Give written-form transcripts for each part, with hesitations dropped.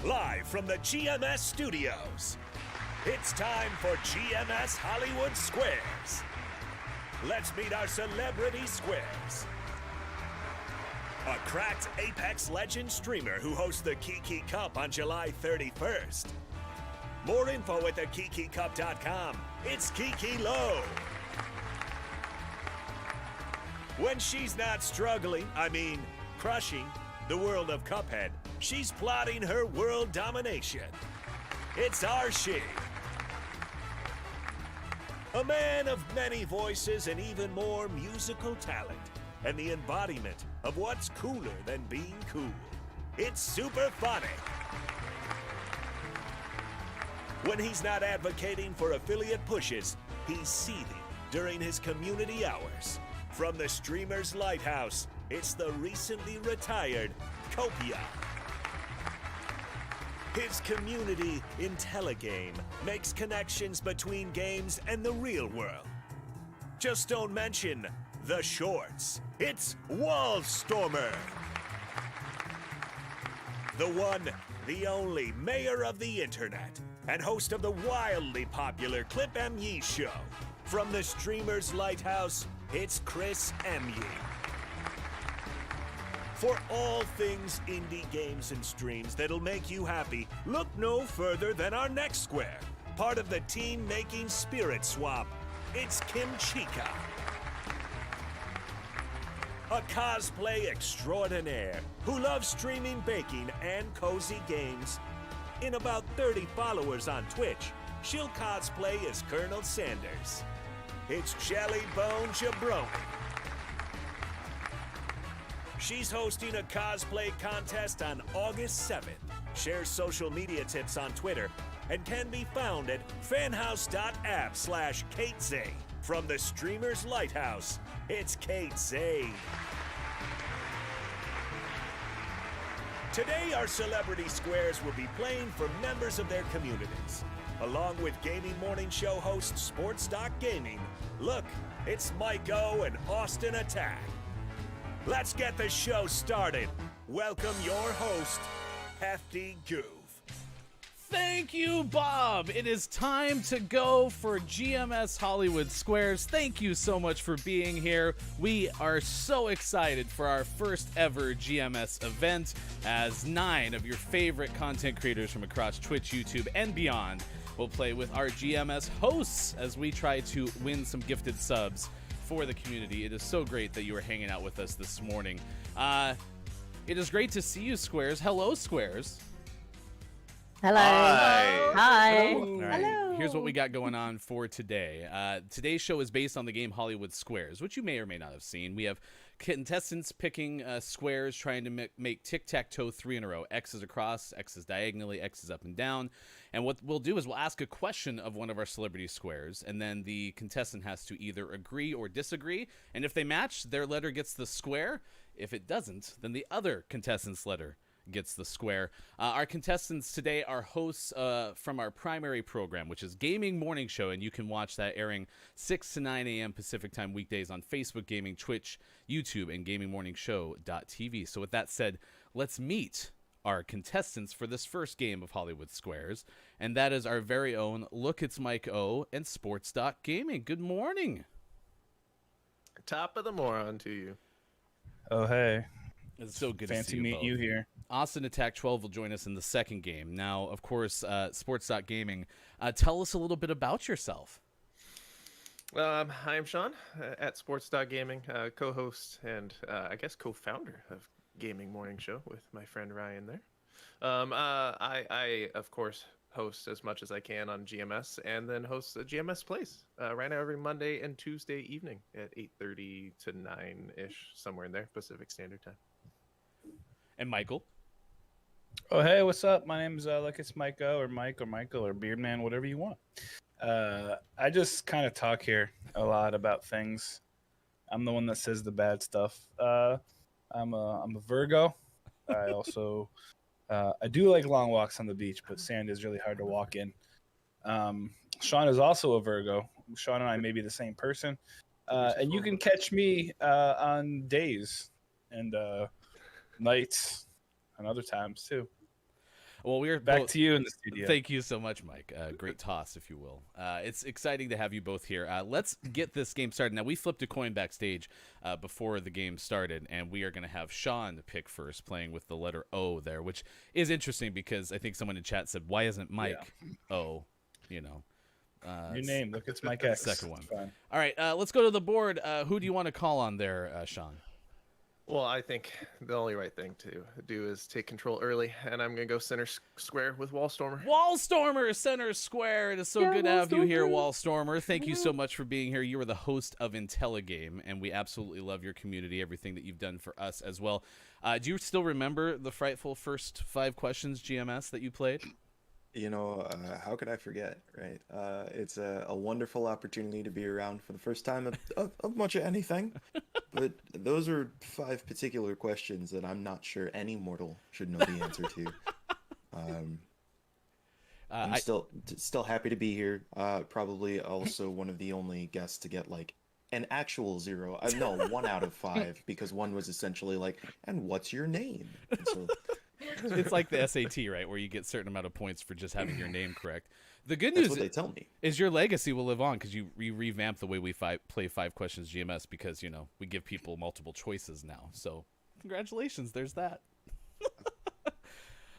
live from the GMS studios. It's time for GMS Hollywood Squares. Let's meet our celebrity squares. A cracked Apex Legends streamer who hosts the Kiki Cup on July 31st. More info at thekikicup.com. It's KikiLowe. When she's not struggling, crushing the world of Cuphead, she's plotting her world domination. It's Archie. A man of many voices and even more musical talent, and the embodiment of what's cooler than being cool. It's Super Funny. When he's not advocating for affiliate pushes, he's seething during his community hours. From the streamer's lighthouse, it's the recently retired Copia. His community IntelliGame makes connections between games and the real world. Just don't mention the shorts. It's Wallstormer. The one, the only mayor of the internet and host of the wildly popular Clip ME show. From the streamer's lighthouse, it's Chris ME. For all things indie games and streams that'll make you happy, look no further than our next square. Part of the team making Spirit Swap, it's Kimchica. A cosplay extraordinaire who loves streaming baking and cozy games. In about 30 followers on Twitch, she'll cosplay as Colonel Sanders. It's Jellybonejabroni. She's hosting a cosplay contest on August 7th, shares social media tips on Twitter, and can be found at fanhouse.app/KateZay. From the streamer's lighthouse, it's Kate Zay. Today, our celebrity squares will be playing for members of their communities, along with Gaming Morning Show host Sports Gaming. Look, it's Mike O and Austin Attack. Let's get the show started. Welcome your host, Hefty Goof. Thank you, Bob. It is time to go for GMS Hollywood Squares. Thank you so much for being here. We are so excited for our first ever GMS event, as 9 of your favorite content creators from across Twitch, YouTube, and beyond will play with our GMS hosts as we try to win some gifted subs for the community. It is so great that you are hanging out with us this morning. It is great to see you, Squares. Hello, Squares. Hello. Hi. Hi. All right, Hello. here's what we got going on for today. Today's show is based on the game Hollywood Squares, which you may or may not have seen. We have contestants picking squares, trying to make tic-tac-toe 3 in a row. X's across, X's diagonally, X's up and down. And what we'll do is we'll ask a question of one of our celebrity squares, and then the contestant has to either agree or disagree. And if they match, their letter gets the square. If it doesn't, then the other contestant's letter gets the square. Our contestants today are hosts from our primary program, which is Gaming Morning Show, and you can watch that airing 6 to 9 a.m. Pacific Time weekdays on Facebook Gaming, Twitch, YouTube, and GamingMorningShow.tv. So with that said, let's meet our contestants for this first game of Hollywood Squares, and that is our very own Look, It's Mike O and Sports Gaming. Good morning. Top of the moron to you. Oh, hey. It's so good to Fancy see you meet both. you here. Austin Attack 12 will join us in the second game. Now, of course, Sports Gaming. Tell us a little bit about yourself. Hi, I'm Sean at Sports Gaming, co-host and I guess co-founder of Gaming Morning Show with my friend Ryan there. I of course host as much as I can on GMS, and then host GMS Plays right now every Monday and Tuesday evening at 8:30 to 9-ish, somewhere in there, Pacific Standard Time. And Michael. Oh, hey, what's up? My name is Look, it's Mike O, or Mike, or Michael, or Beardman, whatever you want. I just kind of talk here a lot about things. I'm the one that says the bad stuff. I'm a Virgo. I also I do like long walks on the beach, but sand is really hard to walk in. Sean is also a Virgo. Sean and I may be the same person. And you can catch me on days and nights and other times too. Well, we're Back to you in the studio. Thank you so much, Mike. Great toss, if you will. It's exciting to have you both here. Let's get this game started. Now, we flipped a coin backstage before the game started, and we are going to have Sean pick first, playing with the letter O there, which is interesting because I think someone in chat said, why isn't Mike O? You know. Your name. Look, it's Mike X. Second one. Fine. All right, let's go to the board. Who do you want to call on there, Sean? Well, I think the only right thing to do is take control early, and I'm going to go center square with Wallstormer. Wallstormer, center square. It is so good to have you here, Wallstormer. Thank you so much for being here. You are the host of IntelliGame, and we absolutely love your community, everything that you've done for us as well. Do you still remember the frightful first 5 questions GMS that you played? You know, how could I forget, right? It's a wonderful opportunity to be around for the first time of much of anything. But those are 5 particular questions that I'm not sure any mortal should know the answer to. I'm still happy to be here. Probably also one of the only guests to get like an actual 0. No, 1 out of 5, because one was essentially like, and what's your name? And so, it's like the SAT, right, where you get a certain amount of points for just having your name correct. The good that's news what they tell me. is your legacy will live on because you revamped the way we play 5 questions GMS because, you know, we give people multiple choices now. So congratulations, there's that.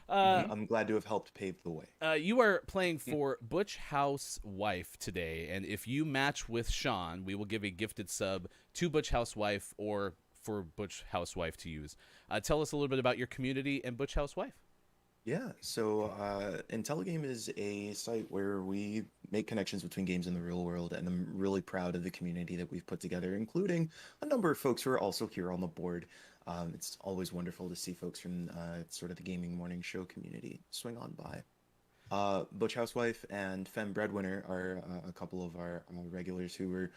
I'm glad to have helped pave the way. You are playing for Butch Housewife today, and if you match with Sean, we will give a gifted sub to Butch Housewife or for Butch Housewife to use. Tell us a little bit about your community and Butch Housewife. Yeah, so IntelliGame is a site where we make connections between games in the real world, and I'm really proud of the community that we've put together, including a number of folks who are also here on the board. It's always wonderful to see folks from sort of the gaming morning show community swing on by. Butch Housewife and Femme Breadwinner are a couple of our regulars who were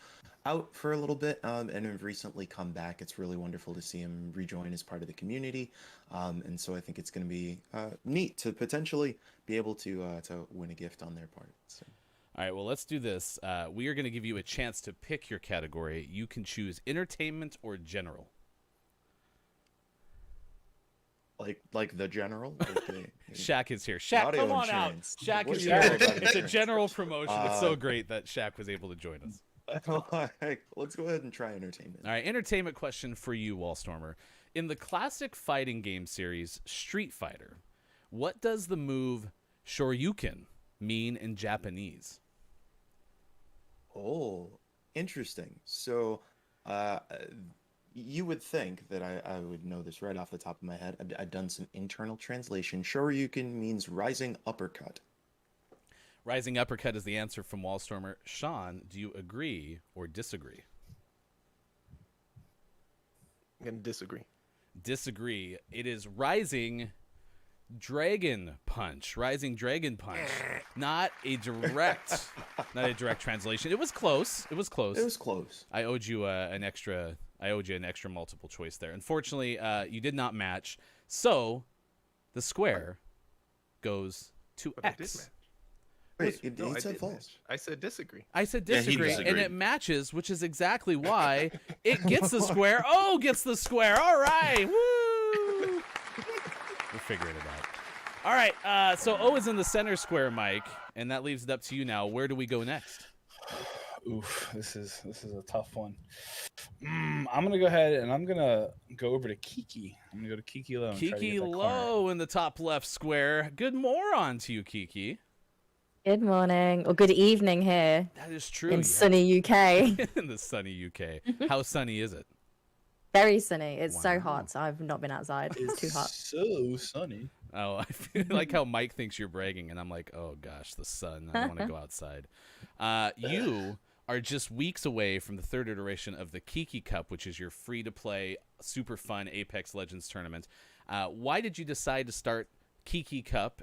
out for a little bit and have recently come back. It's really wonderful to see them rejoin as part of the community. And so I think it's going to be neat to potentially be able to win a gift on their part. So. All right, well, let's do this. We are going to give you a chance to pick your category. You can choose entertainment or general. Like the general? Shaq is here. Shaq, Audio come on insurance. out. Shaq What is do you know here. about It's a insurance? general promotion. It's so great that Shaq was able to join us. All right, let's go ahead and try entertainment. All right, entertainment question for you, Wallstormer. In the classic fighting game series Street Fighter, what does the move Shoryuken mean in Japanese? Oh, interesting. So, you would think that I would know this right off the top of my head. I've done some internal translation. Shoryuken means rising uppercut. Rising uppercut is the answer from Wallstormer. Sean, do you agree or disagree? I'm going to disagree. Disagree. It is rising dragon punch. Rising dragon punch. Not a direct translation. It was close. It was close. It was close. I owed you an extra multiple choice there. Unfortunately, you did not match. So the square goes to But I did X. match. Wait, No, he I said did false. match. I said disagree. I said Yeah, he disagree, and disagreed. it matches, which is exactly why it gets the square. Oh, gets the square. All right. Woo! We're figuring it out. All right. So O is in the center square, Mike, and that leaves it up to you now. Where do we go next? Oof, this is a tough one. I'm gonna go ahead and I'm gonna go over to Kiki. I'm gonna go to KikiLowe. and try to get that corner. KikiLowe in the top left square. Good moron to you, Kiki. Good morning or good evening here That is true. in sunny UK. in the sunny UK. How sunny is it? Very sunny. It's Wow. so hot. So I've not been outside. It's too hot. So sunny. Oh, I feel like how Mike thinks you're bragging, and I'm like, oh gosh, the sun. I don't want to go outside. You are just weeks away from the 3rd iteration of the Kiki Cup, which is your free-to-play, super fun Apex Legends tournament. Why did you decide to start Kiki Cup,